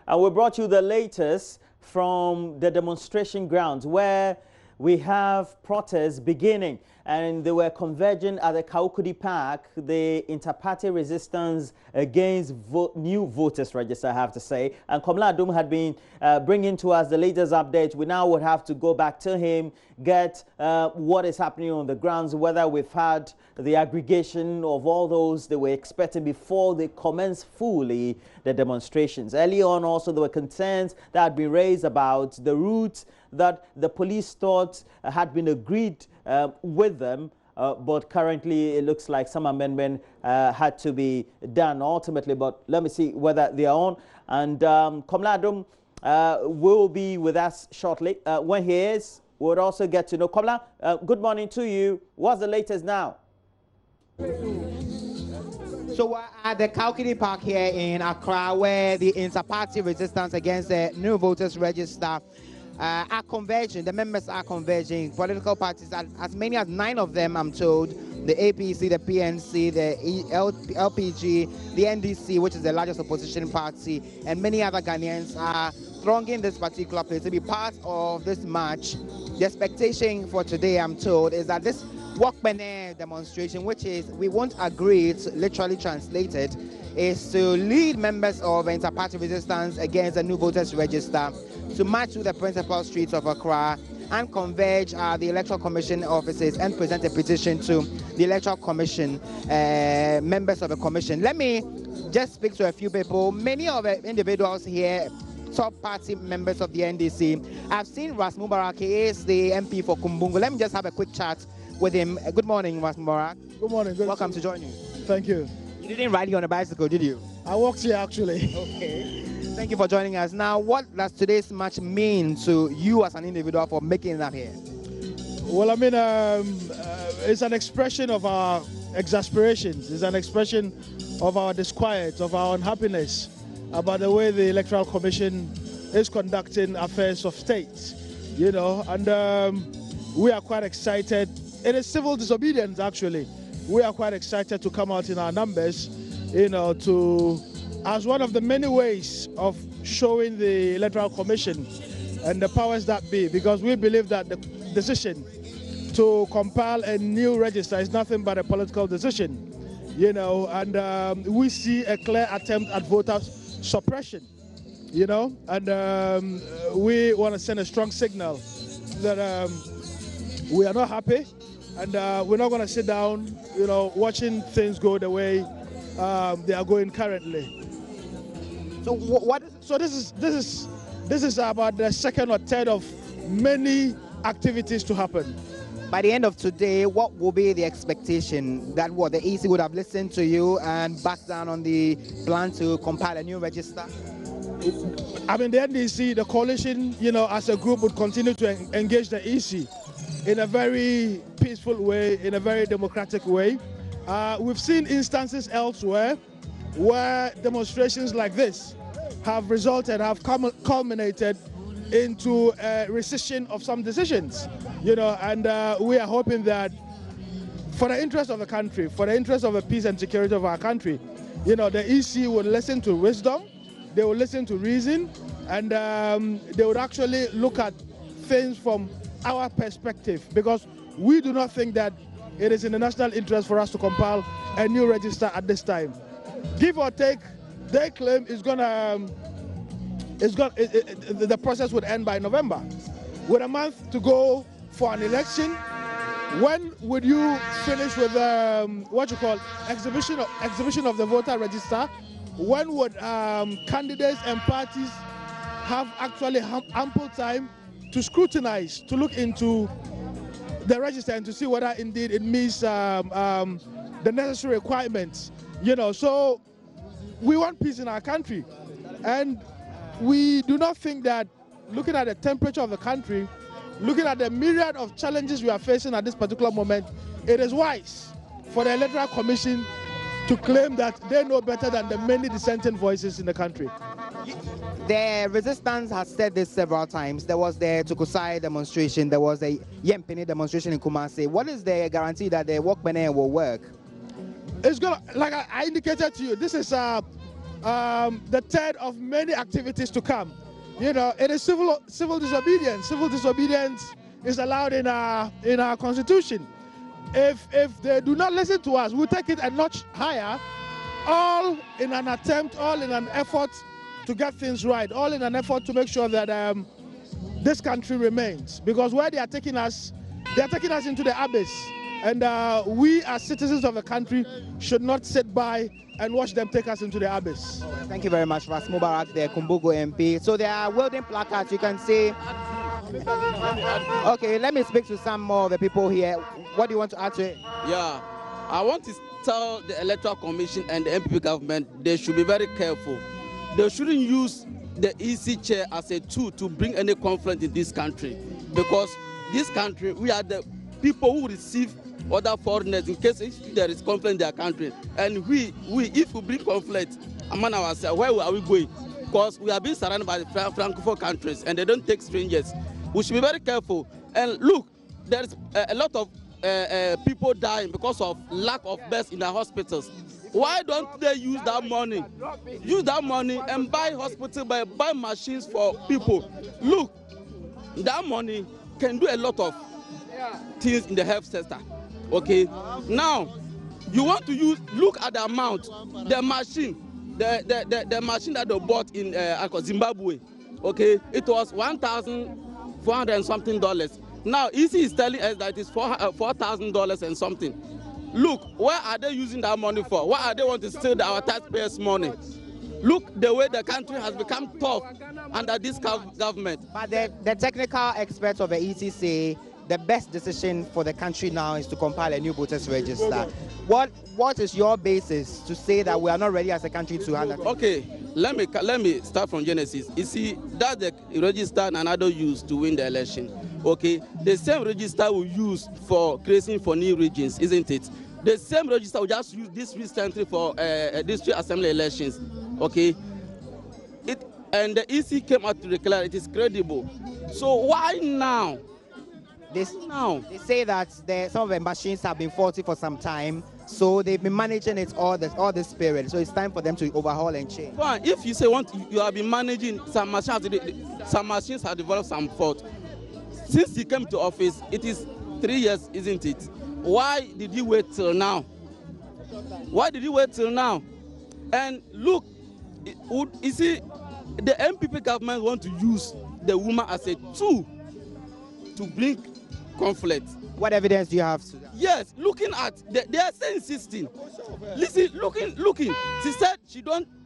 And we brought you the latest from the demonstration grounds where we have protests beginning, and they were converging at the Kaukudi Park, the inter-party resistance against new voters register, I have to say. And Komla Adum had been bringing to us the latest update. We now would have to go back to him, get what is happening on the grounds, whether we've had the aggregation of all those they were expecting before they commence fully the demonstrations. Early on also there were concerns that had been raised about the route that the police thought had been agreed with them, but currently it looks like some amendment had to be done ultimately. But let me see whether they are on. And Komla Adum will be with us shortly. When he is, we'll also get to know. Komla, good morning to you. What's the latest now? So we're at the Kaukidi Park here in Accra, where the inter-party resistance against the new voters register are converging. The members are converging. Political parties, as many as 9 of them, I'm told, the APC, the PNC, the LPG, the NDC, which is the largest opposition party, and many other Ghanaians are thronging this particular place to be part of this march. The expectation for today, I'm told, is that this Walkman demonstration, which is we won't agree, it's literally translated, is to lead members of inter-party resistance against the new voters register to march through the principal streets of Accra and converge the Electoral Commission offices and present a petition to the Electoral Commission, members of the Commission. Let me just speak to a few people. Many of the individuals here, top party members of the NDC. I've seen Ras Mubarak. He is the MP for Kumbungu. Let me just have a quick chat with him. Good morning, Ras Mubarak. Good morning. Good. Welcome to JoyNews. Thank you. You didn't ride on a bicycle, did you? I walked here actually. Okay. Thank you for joining us. Now, what does today's match mean to you as an individual for making it up here? Well, I mean, it's an expression of our exasperations. It's an expression of our disquiet, of our unhappiness about the way the Electoral Commission is conducting affairs of state, you know, and we are quite excited. It is civil disobedience, actually. We are quite excited to come out in our numbers, you know, as one of the many ways of showing the Electoral Commission and the powers that be, because we believe that the decision to compile a new register is nothing but a political decision, you know, and we see a clear attempt at voter suppression, you know, and we want to send a strong signal that we are not happy, and we're not going to sit down, you know, watching things go the way they are going currently. So what? So this is about the second or third of many activities to happen. By the end of today, what will be the expectation that the EC would have listened to you and backed down on the plan to compile a new register? I mean, the NDC, the coalition, you know, as a group would continue to engage the EC in a very peaceful way, in a very democratic way. We've seen instances elsewhere where demonstrations like this have resulted, have culminated into a rescission of some decisions, you know, and we are hoping that for the interest of the country, for the interest of the peace and security of our country, you know, the EC would listen to wisdom, they would listen to reason, and they would actually look at things from our perspective, because we do not think that it is in the national interest for us to compile a new register at this time. Give or take, they claim the process would end by November. With a month to go for an election, when would you finish with what you call exhibition of the voter register? When would candidates and parties have actually ample time to scrutinize, to look into the register and to see whether indeed it meets the necessary requirements? You know, so we want peace in our country, and we do not think that, looking at the temperature of the country, looking at the myriad of challenges we are facing at this particular moment, it is wise for the Electoral Commission to claim that they know better than the many dissenting voices in the country. The resistance has said this several times. There was the Tukusai demonstration, there was a Yempini demonstration in Kumasi. What is the guarantee that the Walkman will work? It's gonna, like I indicated to you, this is the third of many activities to come. You know, it is civil disobedience. Civil disobedience is allowed in our constitution. If they do not listen to us, we'll take it a notch higher, all in an attempt, all in an effort to get things right, all in an effort to make sure that this country remains. Because where they are taking us into the abyss. And we as citizens of the country should not sit by and watch them take us into the abyss. Thank you very much, Ras Mubarak, the Kumbugo MP. So there are wielding placards, you can see. Okay, let me speak to some more of the people here. What do you want to add to it? Yeah, I want to tell the Electoral Commission and the MPP government they should be very careful. They shouldn't use the EC chair as a tool to bring any conflict in this country. Because this country, we are the people who receive other foreigners in case there is conflict in their country. And if we bring conflict among ourselves, where are we going? Because we are being surrounded by the Francophone countries and they don't take strangers. We should be very careful. And look, there's a lot of people dying because of lack of beds in the hospitals. Why don't they use that money? Use that money and buy hospital, buy machines for people. Look, that money can do a lot of things in the health sector. Okay, now you want to look at the amount, the machine that they bought in Zimbabwe. Okay, it was $1,400 and something. Now EC is telling us that it's $4,000 and something. Look, where are they using that money for? Why are they want to steal our taxpayers' money? Look the way the country has become tough under this government. But the technical experts of the EC say the best decision for the country now is to compile a new voters register. What is your basis to say that we are not ready as a country to handle it? Okay, let me start from Genesis. You see, that's the register Nanado used to win the election. Okay, the same register we use for creating for new regions, isn't it? The same register we just use this recently for district assembly elections. Okay, and the EC came out to declare it is credible. So why now? They say that some of the machines have been faulty for some time, so they've been managing it all this period. So it's time for them to overhaul and change. Fine. If you say you have been managing some machines have developed some fault. Since he came to office, it is 3 years, isn't it? Why did he wait till now? Why did he wait till now? And look, you see, the MPP government want to use the woman as a tool to bring conflict. What evidence do you have to that? Yes, looking at they are still insisting. Listen, looking. She said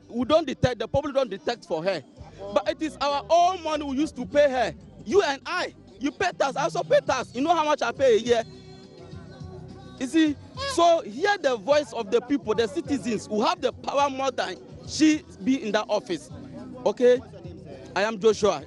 we don't detect, the public don't detect for her. But it is our own money we used to pay her. You and I, you pay tax, I also pay tax. You know how much I pay a year? You see, so hear the voice of the people, the citizens who have the power more than she be in that office. Okay? I am Joshua.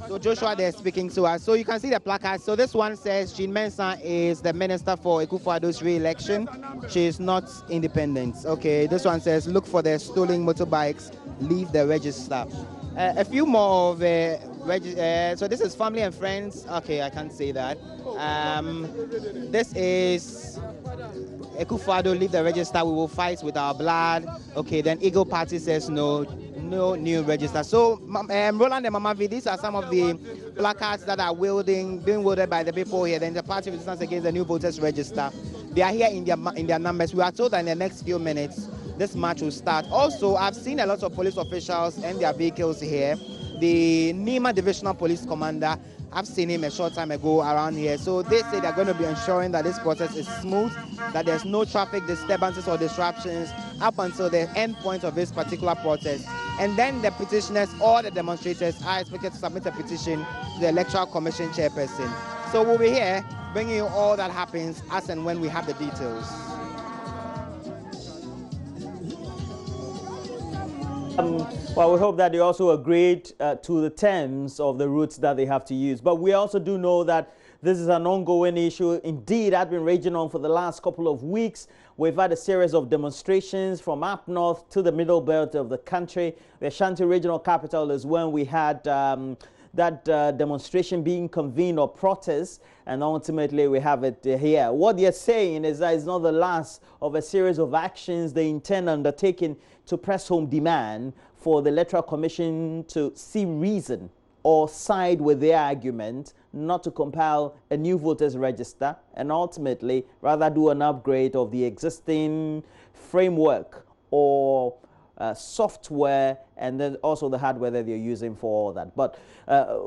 So Joshua, they're speaking to us. So you can see the placard. So this one says Jean Mensah is the minister for Akufo-Addo's re-election. She is not independent. Okay, this one says look for the stolen motorbikes, leave the register. A few more of so this is family and friends. Okay, I can't say that. This is Akufo-Addo, leave the register. We will fight with our blood. Okay, then Eagle Party says no new register. So Roland and Mama V, these are some of the placards that are being wielded by the people here. Then the party resistance against the new voters register. They are here in their numbers. We are told that in the next few minutes this march will start. Also, I've seen a lot of police officials and their vehicles here. The Nima Divisional Police Commander, I've seen him a short time ago around here. So they say they're going to be ensuring that this process is smooth, that there's no traffic disturbances or disruptions up until the end point of this particular protest. And then the petitioners or the demonstrators are expected to submit a petition to the Electoral Commission chairperson. So we'll be here bringing you all that happens as and when we have the details. Well, we hope that they also agreed to the terms of the routes that they have to use. But we also do know that this is an ongoing issue. Indeed, has been raging on for the last couple of weeks. We've had a series of demonstrations from up north to the middle belt of the country. The Ashanti regional capital is when we had that demonstration being convened or protest, and ultimately we have it here. What they're saying is that it's not the last of a series of actions they intend undertaking to press home demand for the Electoral Commission to see reason or side with their argument not to compile a new voters register, and ultimately rather do an upgrade of the existing framework or software, and then also the hardware that they're using for all that. But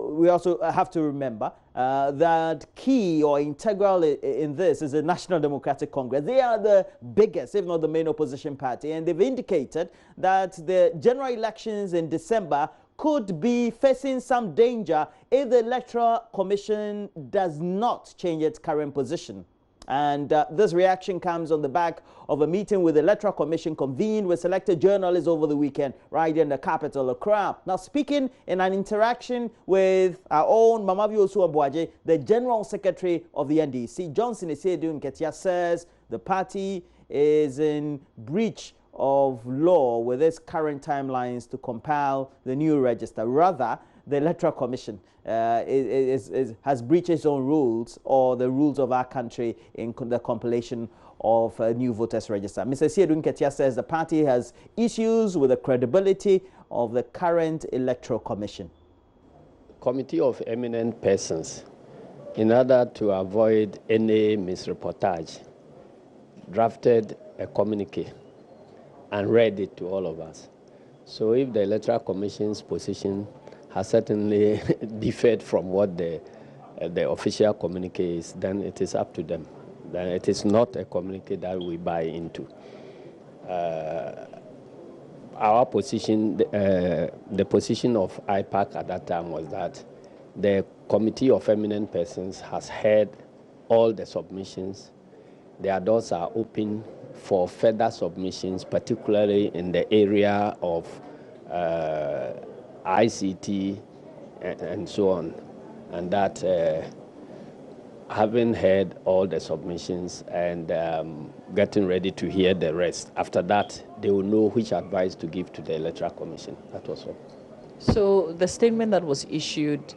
we also have to remember that key or integral in this is the National Democratic Congress. They are the biggest, if not the main opposition party, and they've indicated that the general elections in December could be facing some danger if the Electoral Commission does not change its current position. And this reaction comes on the back of a meeting with the Electoral Commission convened with selected journalists over the weekend right in the capital, Accra. Now, speaking in an interaction with our own Asiedu Nketia, the General Secretary of the NDC, Asiedu Nketia, says the party is in breach of law with its current timelines to compile the new register. Rather, the Electoral Commission has breached its own rules or the rules of our country in the compilation of a new voters register. Mr. Asiedu Nketia says the party has issues with the credibility of the current Electoral Commission. Committee of eminent persons, in order to avoid any misreportage, drafted a communique and read it to all of us. So if the Electoral Commission's position has certainly differed from what the official communique is, then it is up to them. Then it is not a communique that we buy into. Our position, the position of IPAC at that time was that the Committee of Eminent Persons has heard all the submissions. Their doors are open for further submissions, particularly in the area of ICT and so on, and that having heard all the submissions and getting ready to hear the rest, after that they will know which advice to give to the Electoral Commission. That was all. So the statement that was issued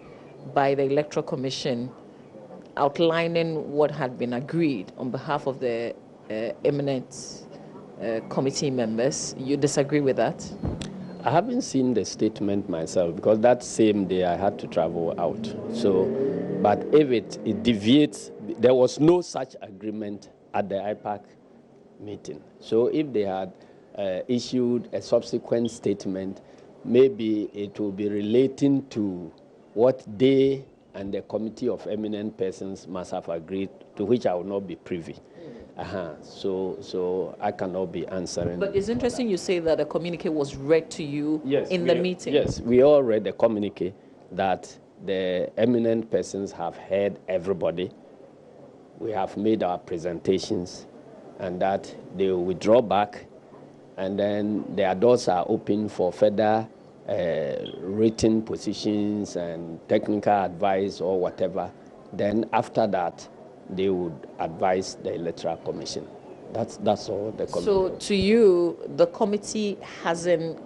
by the Electoral Commission outlining what had been agreed on behalf of the eminent committee members, you disagree with that? I haven't seen the statement myself because that same day I had to travel out. So, but if it deviates, there was no such agreement at the IPAC meeting. So if they had issued a subsequent statement, maybe it will be relating to what they and the Committee of Eminent Persons must have agreed, to which I will not be privy. So I cannot be answering. But it's interesting you say that a communique was read to you in the meeting. Yes, we all read the communique that the eminent persons have heard everybody. We have made our presentations, and that they will withdraw back, and then their doors are open for further written positions and technical advice or whatever. Then after that, they would advise the Electoral Commission. That's all the committee. So to you, the committee hasn't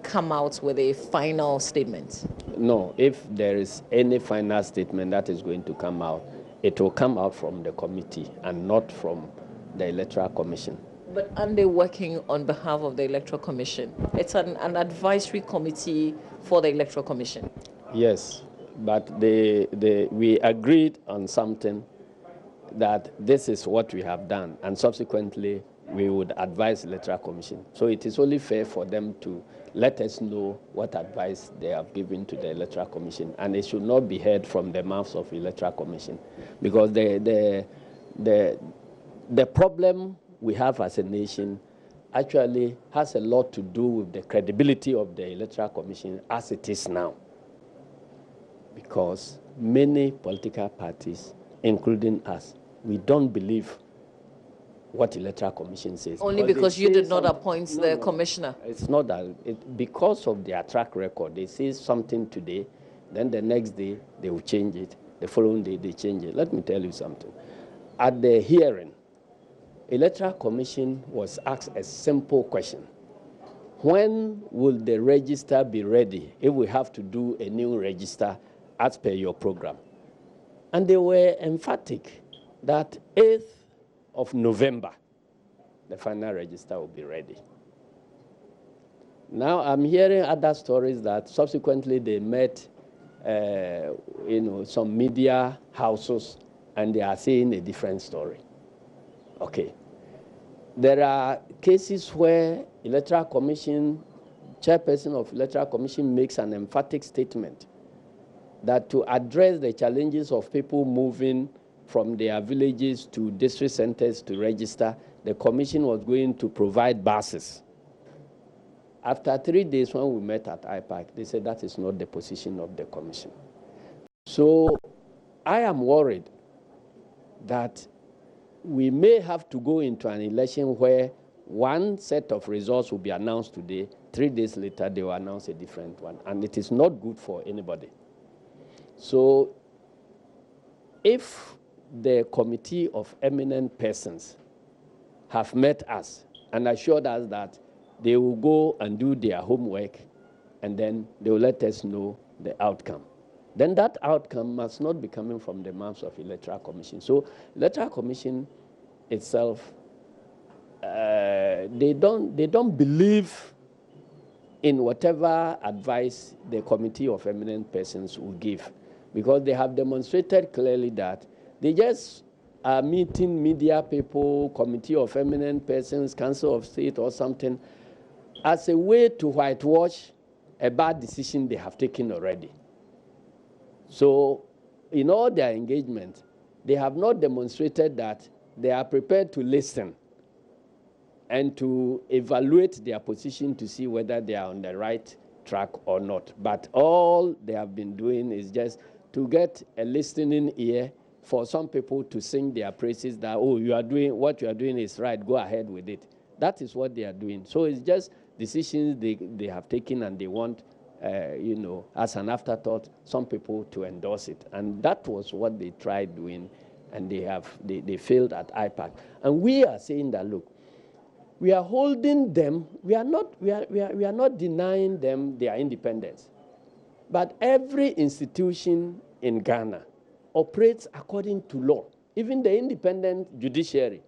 come out with a final statement? No, if there is any final statement that is going to come out, it will come out from the committee and not from the Electoral Commission. But aren't they working on behalf of the Electoral Commission? It's an advisory committee for the Electoral Commission. Yes, but we agreed on something, that this is what we have done, and subsequently we would advise the Electoral Commission. So it is only fair for them to let us know what advice they have given to the Electoral Commission, and it should not be heard from the mouths of the Electoral Commission, because the problem we have as a nation actually has a lot to do with the credibility of the Electoral Commission as it is now, because many political parties, including us, we don't believe what Electoral Commission says. Only because you did not appoint the commissioner. It's not that. Because of their track record, they say something today, then the next day they will change it, the following day they change it. Let me tell you something. At the hearing, Electoral Commission was asked a simple question. when will the register be ready if we have to do a new register as per your program? And they were emphatic that 8th of November, the final register will be ready. Now I'm hearing other stories that subsequently they met some media houses and they are saying a different story. Okay. There are cases where Electoral Commission, chairperson of Electoral Commission makes an emphatic statement that to address the challenges of people moving from their villages to district centers to register, the commission was going to provide buses. After 3 days when we met at IPAC, they said that is not the position of the commission. So I am worried that we may have to go into an election where one set of results will be announced today, 3 days later they will announce a different one, and it is not good for anybody. So if the committee of eminent persons have met us and assured us that they will go and do their homework and then they will let us know the outcome, then that outcome must not be coming from the mouths of Electoral Commission. So Electoral Commission itself, they don't believe in whatever advice the committee of eminent persons will give, because they have demonstrated clearly that they just are meeting media people, committee of eminent persons, council of state or something, as a way to whitewash a bad decision they have taken already. So in all their engagement, they have not demonstrated that they are prepared to listen and to evaluate their position to see whether they are on the right track or not. But all they have been doing is just to get a listening ear for some people to sing their praises that, oh, what you are doing is right, go ahead with it. That is what they are doing. So it's just decisions they have taken and they want, as an afterthought, some people to endorse it. And that was what they tried doing, and they failed at IPAC. And we are saying that, look, we are holding them, we are not denying them their independence. But every institution in Ghana operates according to law, even the independent judiciary.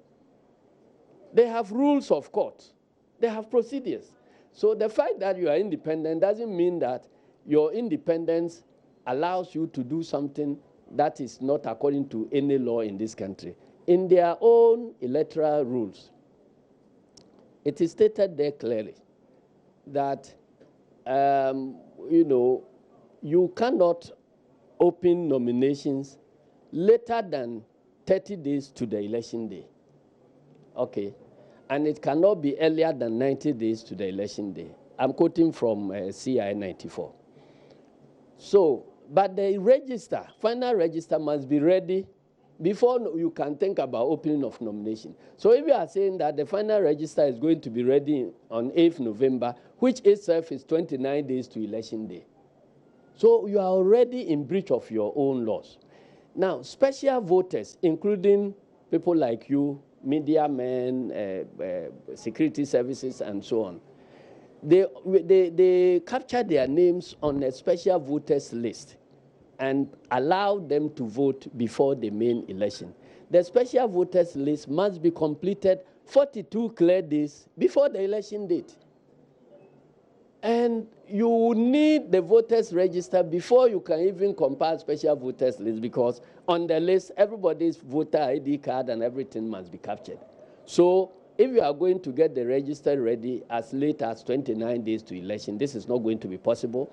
They have rules of court. They have procedures. So the fact that you are independent doesn't mean that your independence allows you to do something that is not according to any law in this country. In their own electoral rules, it is stated there clearly that, you cannot open nominations later than 30 days to the election day. Okay. And it cannot be earlier than 90 days to the election day. I'm quoting from CI 94. So, but the register, final register must be ready before you can think about opening of nomination. So if you are saying that the final register is going to be ready on 8th November, which itself is 29 days to election day. So you are already in breach of your own laws. Now, special voters, including people like you, media men, security services, and so on, they capture their names on a special voters list and allow them to vote before the main election. The special voters list must be completed 42 clear days before the election date. And you need the voters register before you can even compile special voters list, because on the list, everybody's voter ID card and everything must be captured. So if you are going to get the register ready as late as 29 days to election, this is not going to be possible.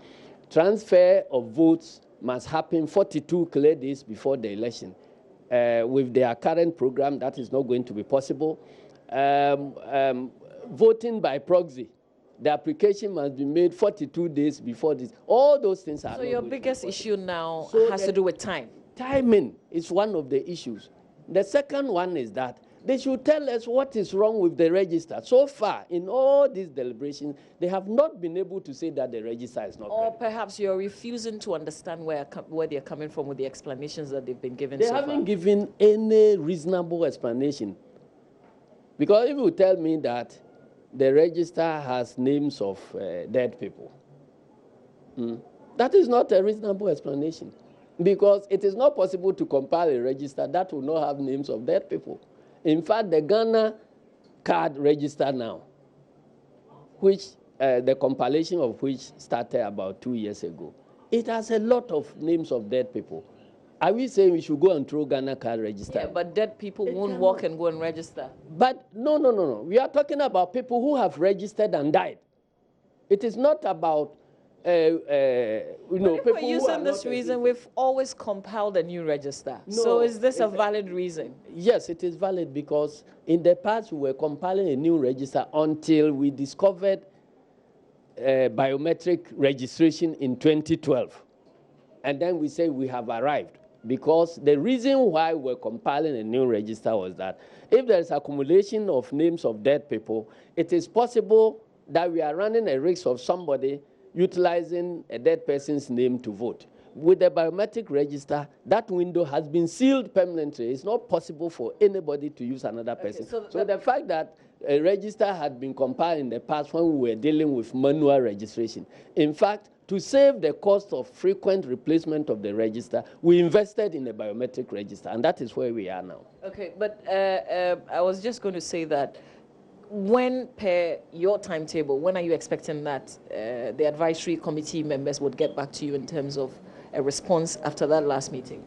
Transfer of votes must happen 42 clear days before the election. With their current program, that is not going to be possible. Voting by proxy, the application must be made 42 days before this. All those things are. So your biggest issue now has to do with time. Timing is one of the issues. The second one is that they should tell us what is wrong with the register. So far, in all these deliberations, they have not been able to say that the register is not Or correct. perhaps you're refusing to understand where they're coming from with the explanations that they've been given They so haven't far. given any reasonable explanation. Because if you tell me that the register has names of dead people. That is not a reasonable explanation, because it is not possible to compile a register that will not have names of dead people. In fact, the Ghana card register now, which the compilation of which started about 2 years ago, it has a lot of names of dead people. Are we saying we should go and throw Ghana card register? Yeah, but dead people won't walk and go and register. But no. We are talking about people who have registered and died. It is not about people if we're using this reason, we've always compiled a new register. No, so is this a valid reason? Yes, it is valid, because in the past we were compiling a new register until we discovered biometric registration in 2012. And then we say we have arrived, because the reason why we're compiling a new register was that if there is accumulation of names of dead people, it is possible that we are running a risk of somebody utilizing a dead person's name to vote. With the biometric register, that window has been sealed permanently. It's not possible for anybody to use another person. So the fact that a register had been compiled in the past when we were dealing with manual registration, in fact, to save the cost of frequent replacement of the register, we invested in a biometric register, and that is where we are now. Okay, but I was just going to say that when, per your timetable, when are you expecting that the advisory committee members would get back to you in terms of a response after that last meeting?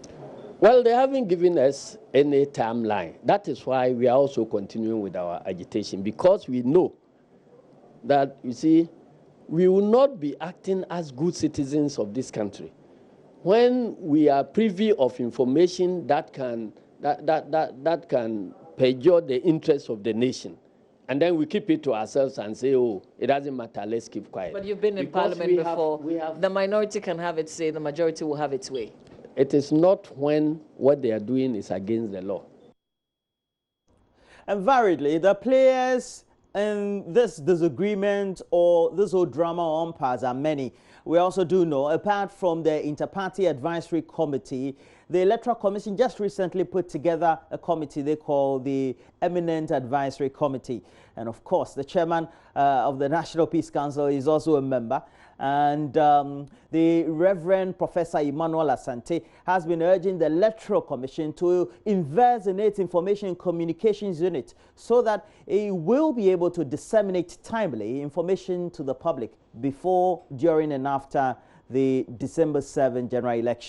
Well, they haven't given us any timeline. That is why we are also continuing with our agitation, because we know that, you see, we will not be acting as good citizens of this country when we are privy of information that can perjure the interests of the nation. And then we keep it to ourselves and say, oh, it doesn't matter, let's keep quiet. But you've been in Parliament before. The minority can have its say, the majority will have its way. It is not when what they are doing is against the law. And variedly, the players in this disagreement or this whole drama on umpires are many. We also do know, apart from the Inter-Party Advisory Committee, the Electoral Commission just recently put together a committee they call the Eminent Advisory Committee. And of course, the chairman of the National Peace Council is also a member. And the Reverend Professor Emmanuel Asante has been urging the Electoral Commission to invest in its Information and Communications Unit so that it will be able to disseminate timely information to the public before, during, and after the December 7 general election.